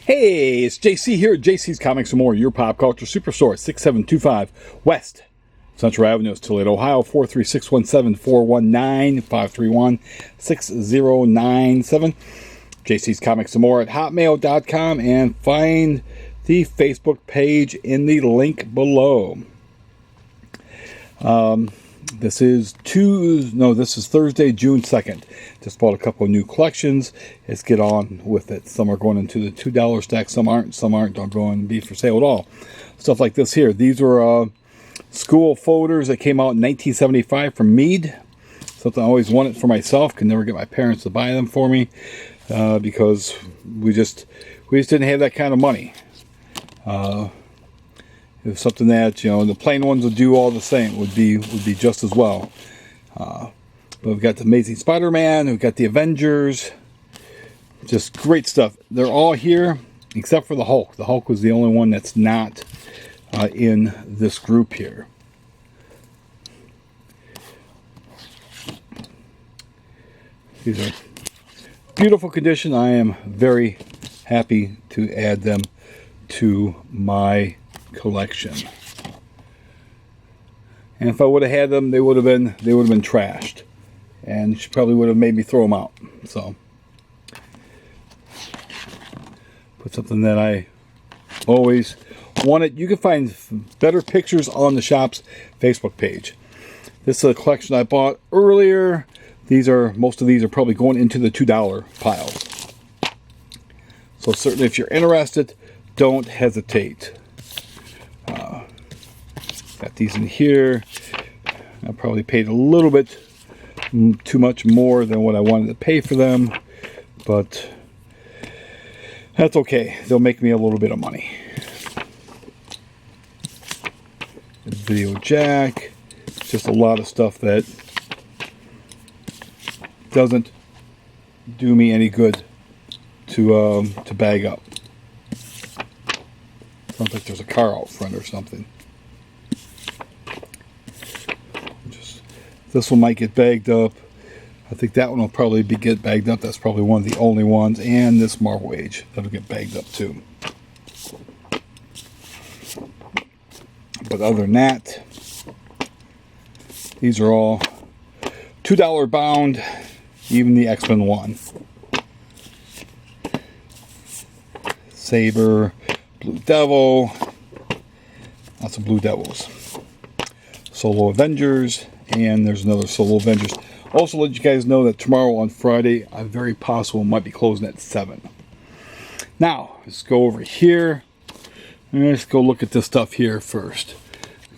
Hey, it's JC here at JC's Comics and More, your pop culture superstore, 6725 West Central Avenue, Toledo, Ohio, 43617-419-531-6097. JC's Comics and More at hotmail.com, and find the Facebook page in the link below. This is Thursday, June 2nd. Just bought a couple of new collections. Let's get on with it. Some are going into the $2 stack, some aren't. Some aren't going to be for sale at all. Stuff like this here. These were school folders that came out in 1975 from Mead. Something I always wanted for myself. Could never get my parents to buy them for me because we just didn't have that kind of money. It was something that, the plain ones would do all the same, would be just as well. But we've got the Amazing Spider-Man, we've got the Avengers, just great stuff. They're all here except for the Hulk. The Hulk was the only one that's not in this group here. These are beautiful condition. I am very happy to add them to my collection. And if I would have had them, they would have been trashed, and she probably would have made me throw them out. So put something that I always wanted. You can find better pictures on the shop's Facebook page. This is a collection I bought earlier. Most of these are probably going into the $2 pile. So certainly if you're interested, don't hesitate. Got these in here. I probably paid a little bit too much more than what I wanted to pay for them, but that's okay. They'll make me a little bit of money. Video jack. Just a lot of stuff that doesn't do me any good to bag up. Sounds like there's a car out front or something. This one might get bagged up. I think that one will probably get bagged up. That's probably one of the only ones. And this Marvel Age, that'll get bagged up too. But other than that, these are all $2 bound. Even the X-Men one. Saber, Blue Devil, lots of Blue Devils. Solo Avengers, and there's another Solo Avengers. Also let you guys know that tomorrow on Friday, I very possible might be closing at 7. Now, let's go over here. And let's go look at this stuff here first.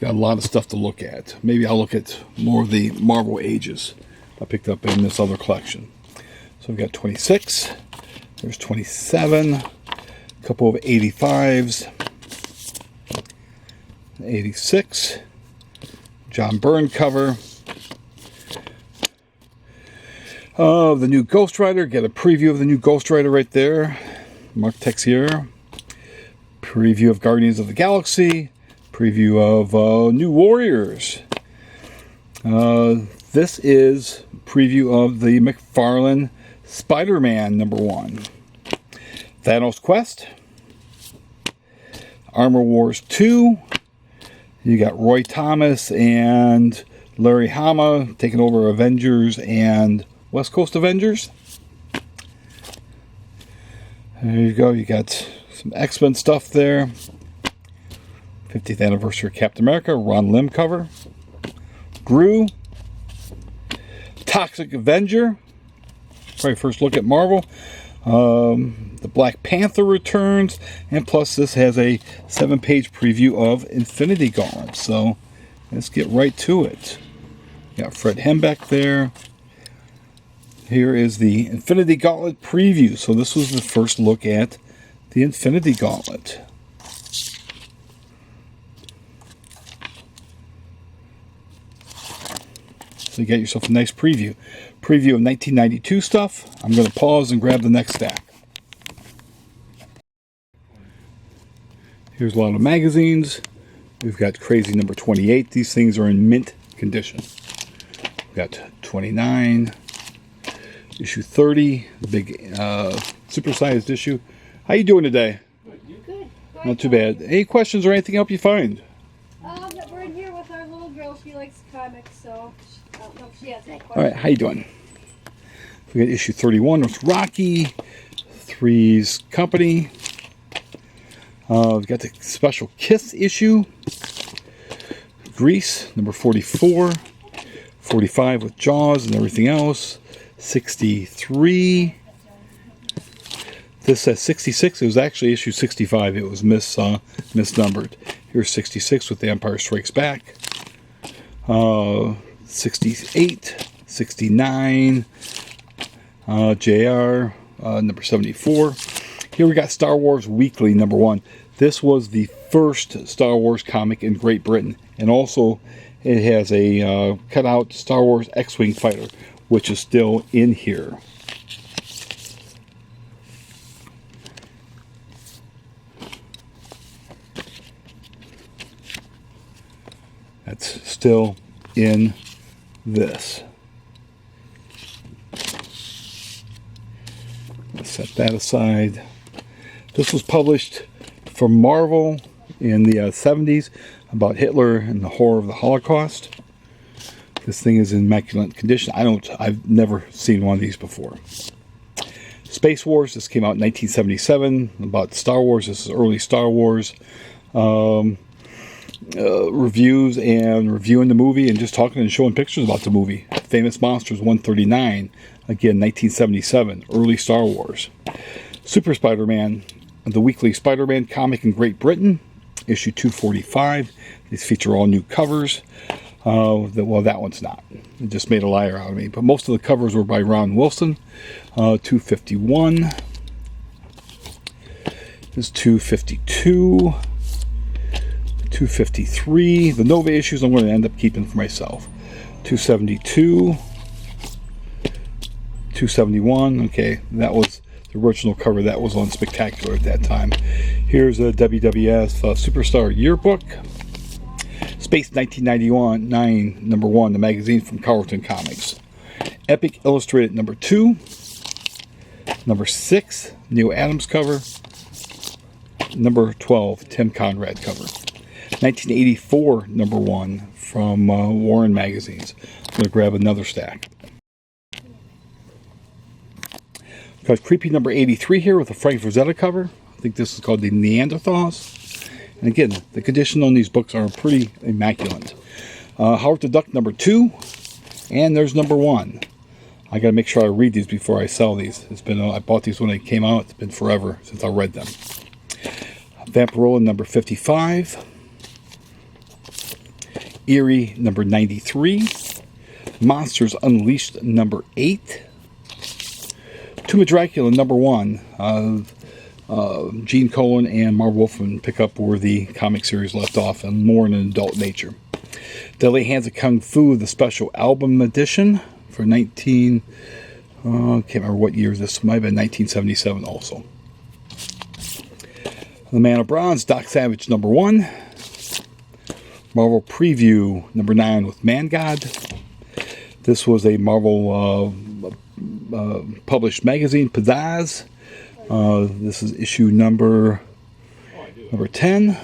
Got a lot of stuff to look at. Maybe I'll look at more of the Marvel Ages I picked up in this other collection. So we've got 26. There's 27. A couple of 85s. 86. John Byrne cover. The new Ghost Rider. Get a preview of the new Ghost Rider right there. Mark Texier. Preview of Guardians of the Galaxy. Preview of New Warriors. This is preview of the McFarlane Spider-Man #1. Thanos Quest. Armor Wars 2. You got Roy Thomas and Larry Hama taking over Avengers and West Coast Avengers. There you go. You got some X-Men stuff there. 50th anniversary of Captain America. Ron Lim cover. Gru. Toxic Avenger. Probably first look at Marvel. The Black Panther returns, and plus this has a 7-page preview of Infinity Gauntlet. So let's get right to it. Got Fred Hembeck there. Here is the Infinity Gauntlet preview. So this was the first look at the Infinity Gauntlet. So you get yourself a nice preview. Preview of 1992 stuff. I'm going to pause and grab the next stack. Here's a lot of magazines. We've got Crazy number 28. These things are in mint condition. We've got 29. Issue 30. The big supersized issue How you doing today? Good. Not too bad. Any questions or anything help you find? We're in here with our little girl. She likes comics, so I don't know if she has any questions. All right, how you doing? We got issue 31 with Rocky, Three's Company. We've got the special Kiss issue, Grease, number 44, 45 with Jaws and everything else, 63. This says 66. It was actually issue 65. It was misnumbered. Here's 66 with The Empire Strikes Back. 68, 69, JR, number 74. Here we got Star Wars Weekly, number 1. This was the first Star Wars comic in Great Britain. And also, it has a cutout Star Wars X-Wing fighter, which is still in here. That's still in this. Let's set that aside. This was published from Marvel in the 70s about Hitler and the horror of the Holocaust. This thing is in immaculate condition. I've never seen one of these before. Space Wars, this came out in 1977. About Star Wars, this is early Star Wars. Reviews and reviewing the movie and just talking and showing pictures about the movie. Famous Monsters 139, again 1977, early Star Wars. Super Spider-Man, the weekly Spider-Man comic in Great Britain, issue 245. These feature all new covers. Well, that one's not. It just made a liar out of me. But most of the covers were by Ron Wilson. 251. This is 252. 253. The Nova issues I'm going to end up keeping for myself. 272. 271. Okay, that was the original cover. That was on Spectacular at that time. Here's a WWF Superstar Yearbook. Space 1991, number 1, the magazine from Carlton Comics. Epic Illustrated number 2. Number 6, Neil Adams cover. Number 12, Tim Conrad cover. 1984, number 1 from Warren Magazines. I'm going to grab another stack. Got Creepy number 83 here with a Frank Frazetta cover. I think this is called the Neanderthals. And again, the condition on these books are pretty immaculate. Howard the Duck number 2. And there's number 1. I got to make sure I read these before I sell these. It's been I bought these when they came out. It's been forever since I read them. Vampirella number 55. Eerie number 93. Monsters Unleashed number 8. Tomb of Dracula number 1. Gene Colan and Marv Wolfman pick up where the comic series left off and more in an adult nature. Deadly Hands of Kung Fu, the special album edition for can't remember what year this might have been, 1977 also. The Man of Bronze, Doc Savage number 1. Marvel Preview number 9 with Man God. This was a Marvel published magazine, Pizzazz. This is issue number 10.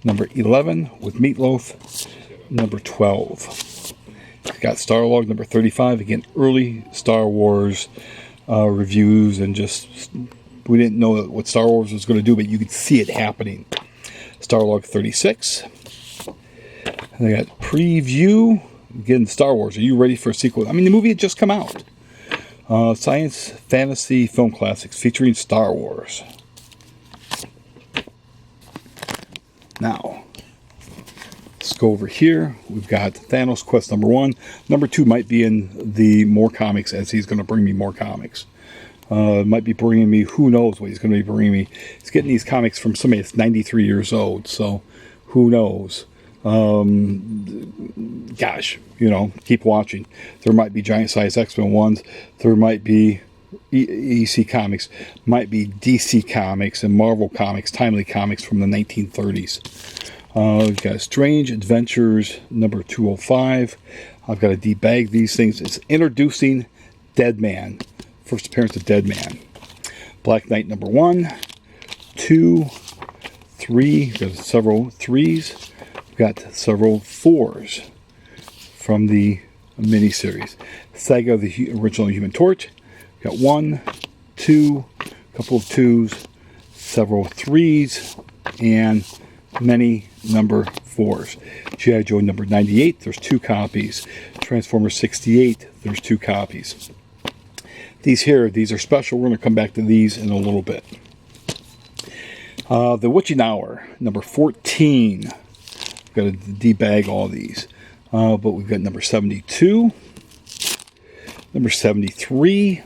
Number 11 with Meatloaf. Number 12. Got Starlog number 35. Again, early Star Wars reviews and just we didn't know what Star Wars was going to do, but you could see it happening. Starlog 36. And I got Preview. Again, Star Wars. Are you ready for a sequel? I mean, the movie had just come out. Science Fantasy Film Classics featuring Star Wars. Now, let's go over here. We've got Thanos Quest number 1. Number 2 might be in the more comics as he's going to bring me more comics. Might be bringing me, who knows what he's going to be bringing me. He's getting these comics from somebody that's 93 years old, so who knows. Gosh, keep watching. There might be giant size X-Men ones. There might be EC Comics, might be DC Comics and Marvel Comics, Timely Comics from the 1930s. We've got Strange Adventures number 205. I've got to debag these things. It's introducing Dead Man. First appearance of Dead Man. Black Knight number 1, 2, 3. We've got several 3s. We've got several 4s from the miniseries. Saga of the original Human Torch. We've got 1, 2, a couple of 2s, several 3s, and many number 4s. G.I. Joe number 98, there's 2 copies. Transformers 68, there's 2 copies. These here, these are special. We're going to come back to these in a little bit. The Witching Hour, number 14. We've got to debag all these. But we've got number 72, number 73,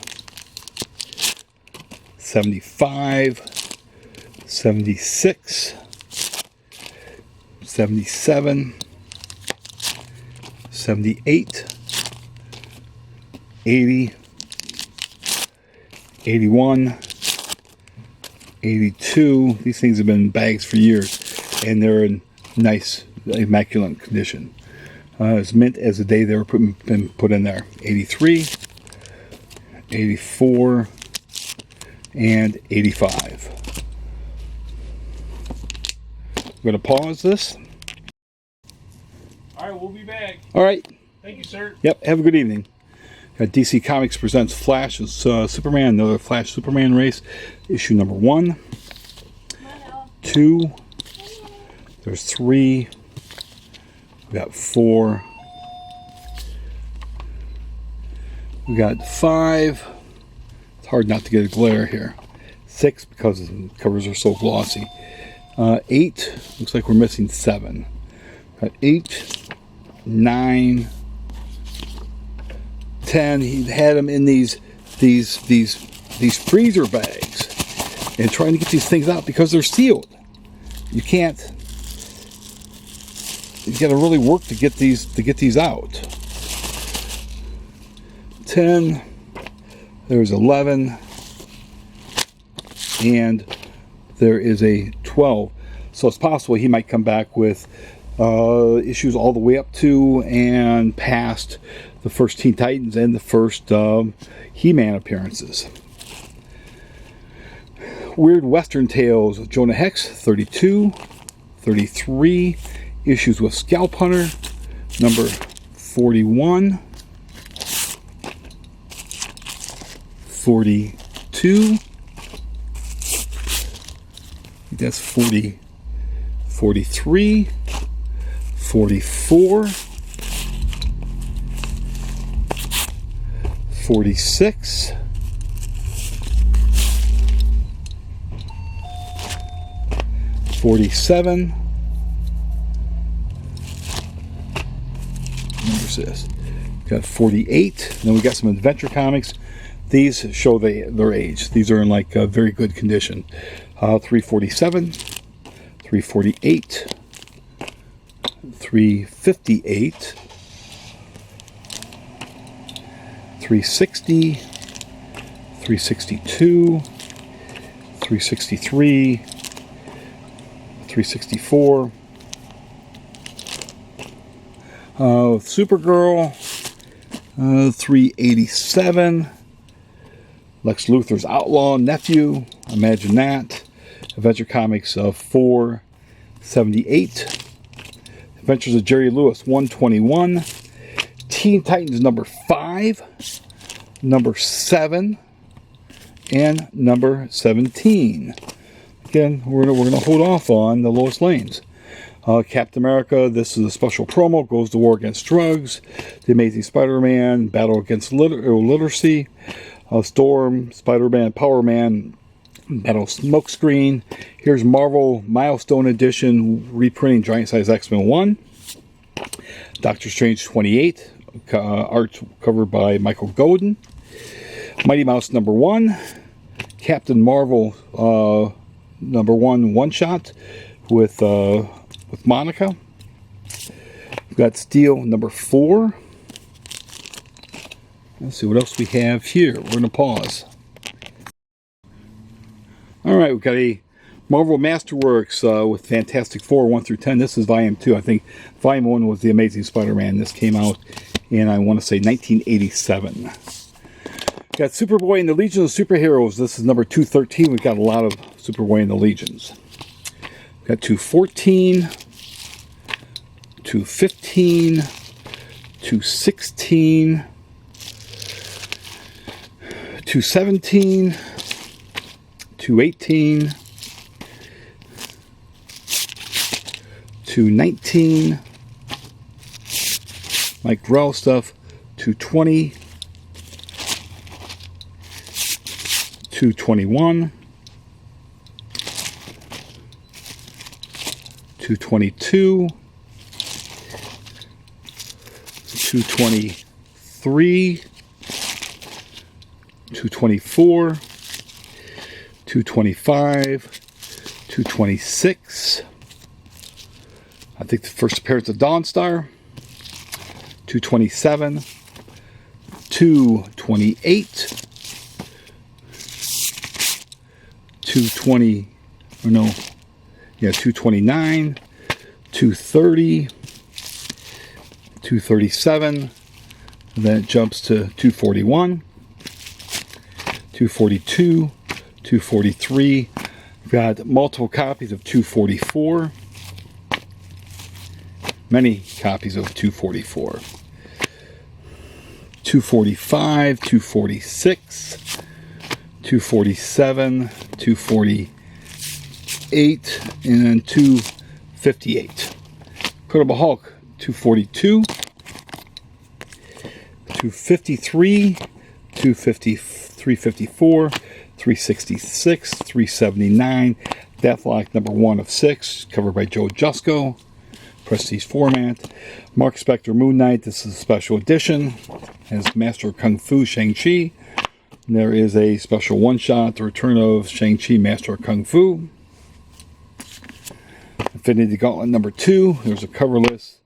75, 76, 77, 78, 80, 81, 82. These things have been in bags for years, and they're in nice, immaculate condition. As mint as the day they were been put in there. 83, 84, and 85. I'm going to pause this. All right, we'll be back. All right. Thank you, sir. Yep, have a good evening. DC Comics presents Flash and Superman, another Flash Superman race. Issue number 1, 2, there's 3, we got 4, we got 5, it's hard not to get a glare here, 6 because the covers are so glossy, 8, looks like we're missing 7, got 8, 9, 10. He had them in these freezer bags and trying to get these things out because they're sealed. You can't. You got to really work to get these out. 10. There's 11, and there is a 12. So it's possible he might come back with issues all the way up to and past the first Teen Titans and the first He-Man appearances. Weird Western Tales of Jonah Hex, 32, 33. Issues with Scalp Hunter, number 41, 42. That's 40, 43, 44. 46, 47. Where's this? Got 48. Then we got some Adventure Comics. These show their age. These are in like very good condition. 347, 348, 358. 360, 362, 363, 364, Supergirl, 387, Lex Luthor's Outlaw Nephew, imagine that, Adventure Comics 478, Adventures of Jerry Lewis 121, Teen Titans number 5, number 7, and number 17. Again, we're gonna hold off on the Lois Lanes. Captain America, this is a special promo, goes to war against drugs. The Amazing Spider-Man, battle against illiteracy. Storm, Spider-Man, Power Man, battle Smokescreen. Here's Marvel Milestone Edition, reprinting Giant Size X-Men 1. Doctor Strange 28. Art covered by Michael Godin. Mighty Mouse number 1, Captain Marvel number 1 one-shot with Monica. We've got Steel number 4. Let's see what else we have here. We're going to pause. Alright, we've got a Marvel Masterworks with Fantastic Four 1 through 10. This is Volume 2. I think Volume 1 was The Amazing Spider-Man. This came out in, I want to say, 1987. Got Superboy and the Legion of Superheroes. This is number 213. We've got a lot of Superboy and the Legions. Got 214, 215, 216, 217, 218, 219, Mike Grell stuff, 220, 221, 222, 223, 224, 225, 226. I think the first appearance of Dawnstar. 227, 228, 220, or no, yeah, 229, 230, 237, and then it jumps to 241, 242, 243. We've got multiple copies of 244, many copies of 244. 245, 246, 247, 248, and then 258. Incredible Hulk, 242, 253, 354, 366, 379. Deathlock number 1 of 6, covered by Joe Jusko. Prestige format. Mark Spector Moon Knight. This is a special edition. Has Master of Kung Fu Shang-Chi. There is a special one-shot, The Return of Shang-Chi, Master of Kung Fu. Infinity Gauntlet number 2. There's a cover list.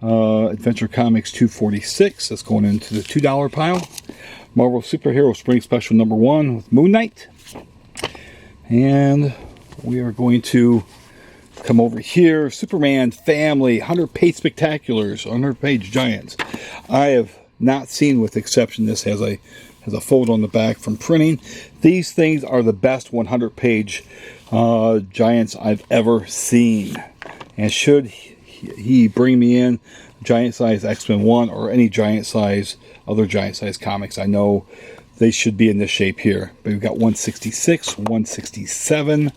Adventure Comics 246. That's going into the $2 pile. Marvel Superhero Spring Special number 1 with Moon Knight. And we are going to come over here. Superman Family 100-page spectaculars, 100-page giants. I have not seen, with exception, this has a photo on the back from printing. These things are the best 100-page giants I've ever seen. And should he bring me in giant size X-Men 1 or any giant size, other giant size comics, I know they should be in this shape here. But we've got 166, 167.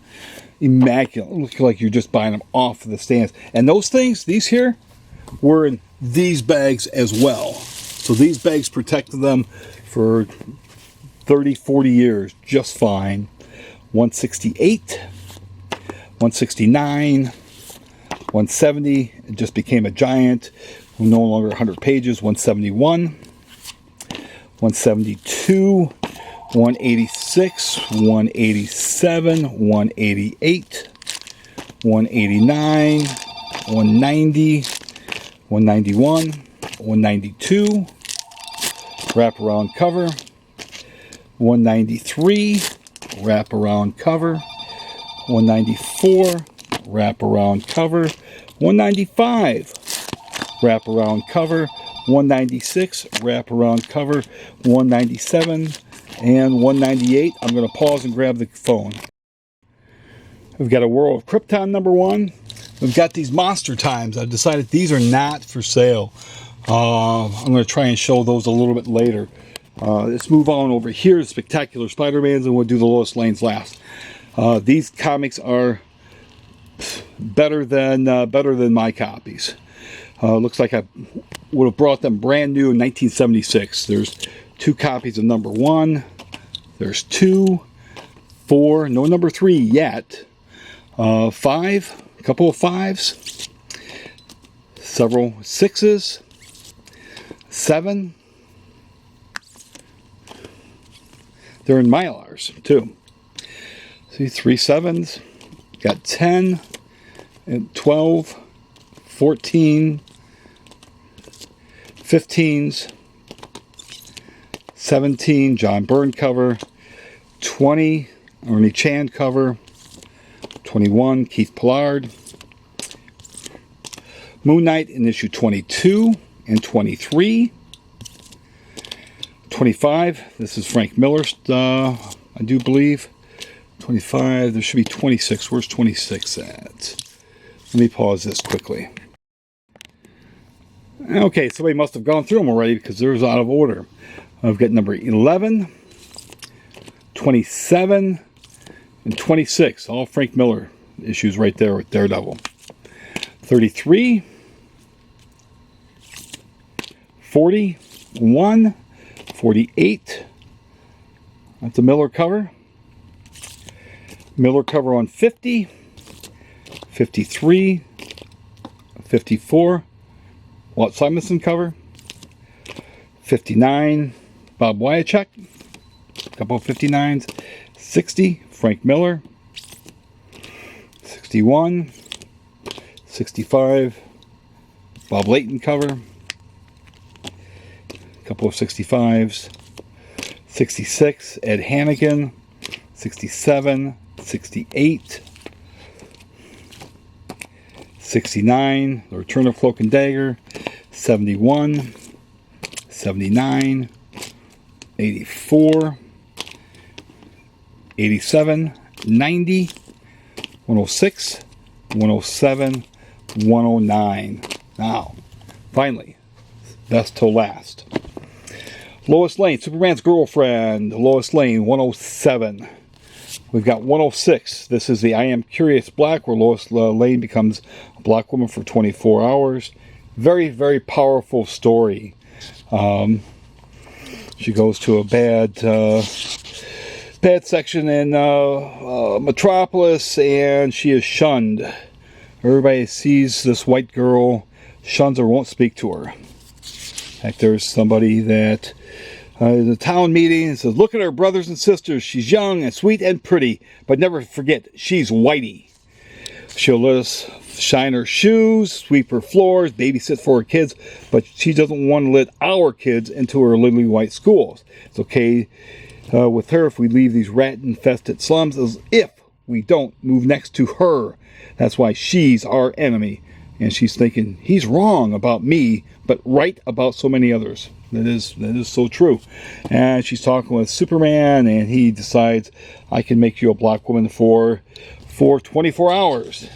Immaculate. Look like you're just buying them off of the stands. And those things, these here, were in these bags as well. So these bags protected them for 30, 40 years just fine. 168, 169, 170. It just became a giant. No longer 100 pages. 171, 172. 186, 187, 188, 189, 190, 191, 192, wraparound cover, 193, wraparound cover, 194, wraparound cover, 195, wraparound cover, 196, wraparound cover, 197, and 198. I'm going to pause and grab the phone. We've got a World of Krypton number 1. We've got these Monster Times. I've decided these are not for sale. I'm going to try and show those a little bit later. Let's move on over here to Spectacular Spider-Mans, and we'll do the Lois Lanes last. These comics are better than my copies. Looks like I would have brought them brand new in 1976. There's 2 copies of number 1. There's 2, 4, no number 3 yet. 5, a couple of 5s, several 6s, 7. They're in Mylars too. See, 3 7s. Got 10 and 12, 14, 15s. 17, John Byrne cover. 20, Ernie Chan cover. 21, Keith Pollard. Moon Knight in issue 22 and 23. 25. This is Frank Miller's, I do believe. 25. There should be 26. Where's 26 at? Let me pause this quickly. Okay, somebody must have gone through them already because they're out of order. I've got number 11, 27, and 26. All Frank Miller issues right there with Daredevil. 33, 41, 48. That's a Miller cover. Miller cover on 50, 53, 54. Walt Simonson cover. 59, Bob Wyachek. A couple of 59s. 60, Frank Miller. 61, 65, Bob Layton cover. A couple of 65s. 66, Ed Hannigan. 67, 68. 69, The Return of Cloak and Dagger. 71, 79, 84, 87, 90, 106, 107, 109. Now, finally, best till last. Lois Lane, Superman's girlfriend, Lois Lane, 107. We've got 106. This is the I Am Curious Black, where Lois Lane becomes a black woman for 24 hours. Very, very powerful story. She goes to a bad section in Metropolis, and she is shunned. Everybody sees this white girl, shuns her, won't speak to her. In fact, there's somebody that in the town meeting says, "Look at her brothers and sisters. She's young and sweet and pretty, but never forget, she's whitey. She'll let us shine her shoes, sweep her floors, babysit for her kids, but she doesn't want to let our kids into her lily white schools. It's okay with her if we leave these rat-infested slums, as if we don't move next to her. That's why she's our enemy." And she's thinking, he's wrong about me, but right about so many others. That is so true. And she's talking with Superman, and he decides, I can make you a black woman for 24 hours.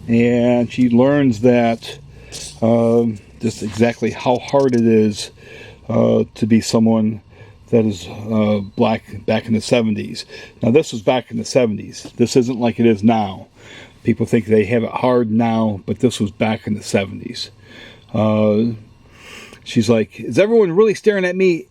And she learns that just exactly how hard it is to be someone that is black back in the 70s. Now, this was back in the 70s. This isn't like it is now. People think they have it hard now, but this was back in the 70s. She's like, is everyone really staring at me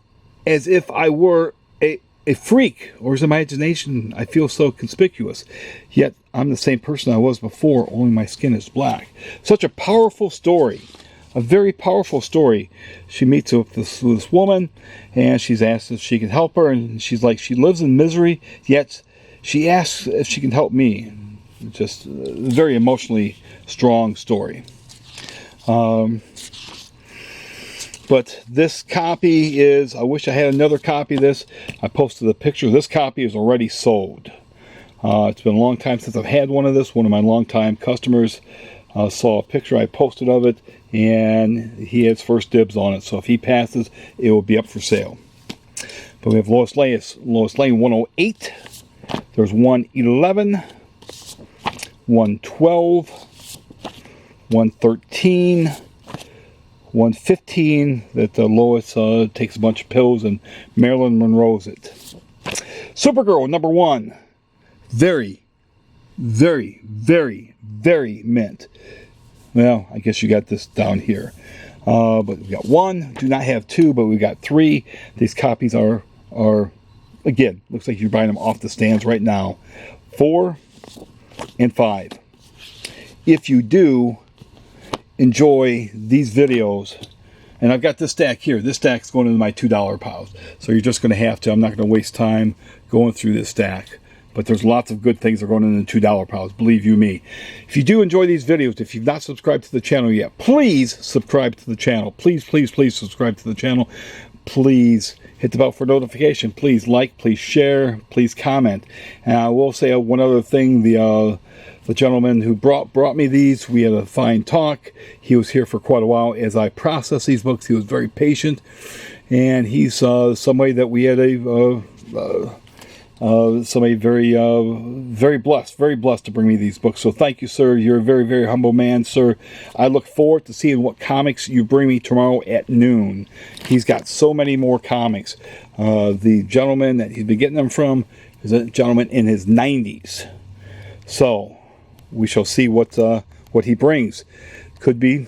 as if I were a freak, or is imagination I feel so conspicuous? Yet I'm the same person I was before, only my skin is black. Such a powerful story. A very powerful story. She meets with this woman, and she's asked if she can help her, and she's like, she lives in misery, yet she asks if she can help me. Just a very emotionally strong story. But this copy is, I wish I had another copy of this. I posted a picture. This copy is already sold. It's been a long time since I've had one of this. One of my longtime customers saw a picture I posted of it, and he has first dibs on it. So if he passes, it will be up for sale. But we have Lois Lane 108. There's 111, 112, 113, 115, that Lois takes a bunch of pills and Marilyn Monroe's it. Supergirl, number 1. Very, very, very, very mint. Well, I guess you got this down here. But we got 1, do not have 2, but we got 3. These copies are again, looks like you're buying them off the stands right now. 4 and 5. If you do enjoy these videos, and I've got this stack here. This stack's going into my $2 piles. So you're just going to have to, I'm not going to waste time going through this stack. But there's lots of good things that are going in the $2 piles, believe you me. If you do enjoy these videos, if you've not subscribed to the channel yet, please subscribe to the channel. Please, please, please subscribe to the channel. Please hit the bell for notification. Please like, please share, please comment. And I will say one other thing. The gentleman who brought me these, we had a fine talk. He was here for quite a while as I processed these books. He was very patient, and he's somebody that we had somebody very blessed to bring me these books. So thank you, sir. You're a very, very humble man, sir. I look forward to seeing what comics you bring me tomorrow at noon. He's got so many more comics. The gentleman that he's been getting them from is a gentleman in his 90s. So we shall see what he brings. Could be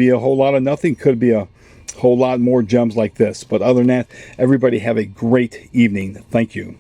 a whole lot of nothing. Could be a whole lot more gems like this. But other than that, everybody have a great evening. Thank you.